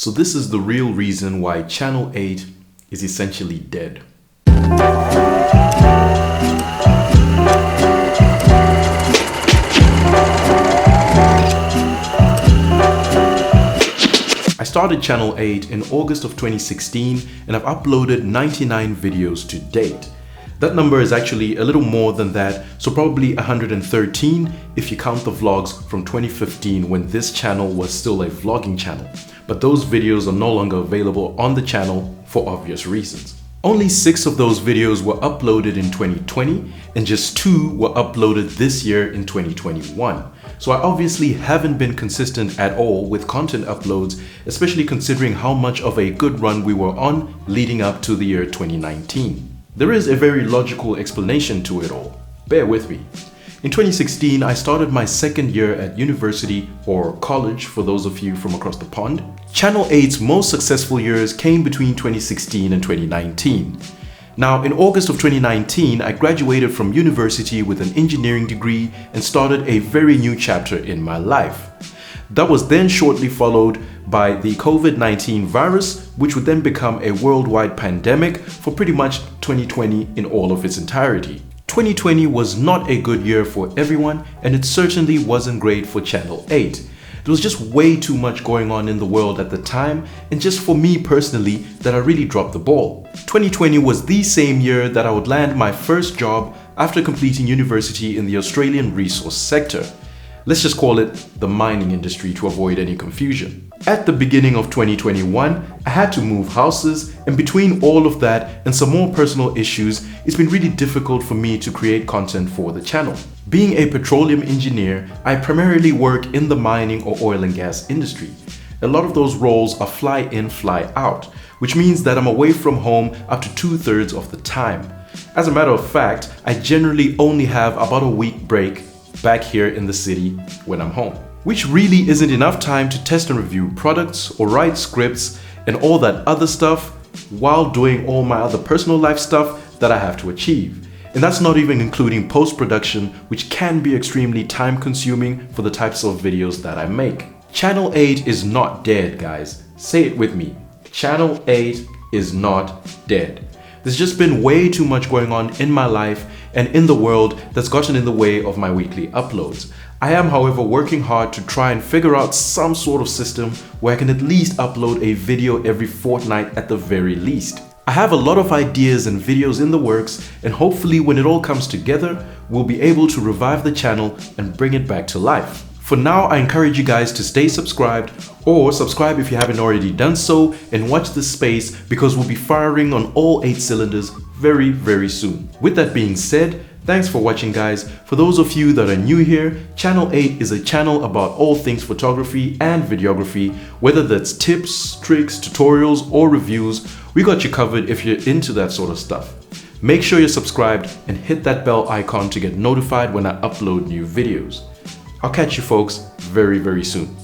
So this is the real reason why Channel 8 is essentially dead. I started Channel 8 in August of 2016 and I've uploaded 99 videos to date. That number is actually a little more than that, so probably 113 if you count the vlogs from 2015 when this channel was still a vlogging channel. But those videos are no longer available on the channel for obvious reasons. Only 6 of those videos were uploaded in 2020 and just 2 were uploaded this year in 2021. So I obviously haven't been consistent at all with content uploads, especially considering how much of a good run we were on leading up to the year 2019. There is a very logical explanation to it all. Bear with me. In 2016, I started my second year at university or college for those of you from across the pond. Channel 8's most successful years came between 2016 and 2019. Now, in August of 2019, I graduated from university with an engineering degree and started a very new chapter in my life. That was then shortly followed by the COVID-19 virus, which would then become a worldwide pandemic for pretty much 2020 in all of its entirety. 2020 was not a good year for everyone, and it certainly wasn't great for Channel 8. There was just way too much going on in the world at the time, and just for me personally, that I really dropped the ball. 2020 was the same year that I would land my first job after completing university in the Australian resource sector. Let's just call it the mining industry to avoid any confusion. At the beginning of 2021, I had to move houses, and between all of that and some more personal issues, it's been really difficult for me to create content for the channel. Being a petroleum engineer, I primarily work in the mining or oil and gas industry. A lot of those roles are fly in, fly out, which means that I'm away from home up to 2/3 of the time. As a matter of fact, I generally only have about a week break back here in the city when I'm home, which really isn't enough time to test and review products or write scripts and all that other stuff while doing all my other personal life stuff that I have to achieve. And that's not even including post-production, which can be extremely time-consuming for the types of videos that I make. Channel 8 is not dead, guys. Say it with me. Channel 8 is not dead. There's just been way too much going on in my life and in the world that's gotten in the way of my weekly uploads. I am, however, working hard to try and figure out some sort of system where I can at least upload a video every fortnight at the very least. I have a lot of ideas and videos in the works, and hopefully when it all comes together, we'll be able to revive the channel and bring it back to life. For now, I encourage you guys to stay subscribed, or subscribe if you haven't already done so, and watch this space because we'll be firing on all 8 cylinders very, very soon. With that being said, thanks for watching, guys. For those of you that are new here, Channel 8 is a channel about all things photography and videography, whether that's tips, tricks, tutorials, or reviews. We got you covered if you're into that sort of stuff. Make sure you're subscribed and hit that bell icon to get notified when I upload new videos. I'll catch you folks very, very soon.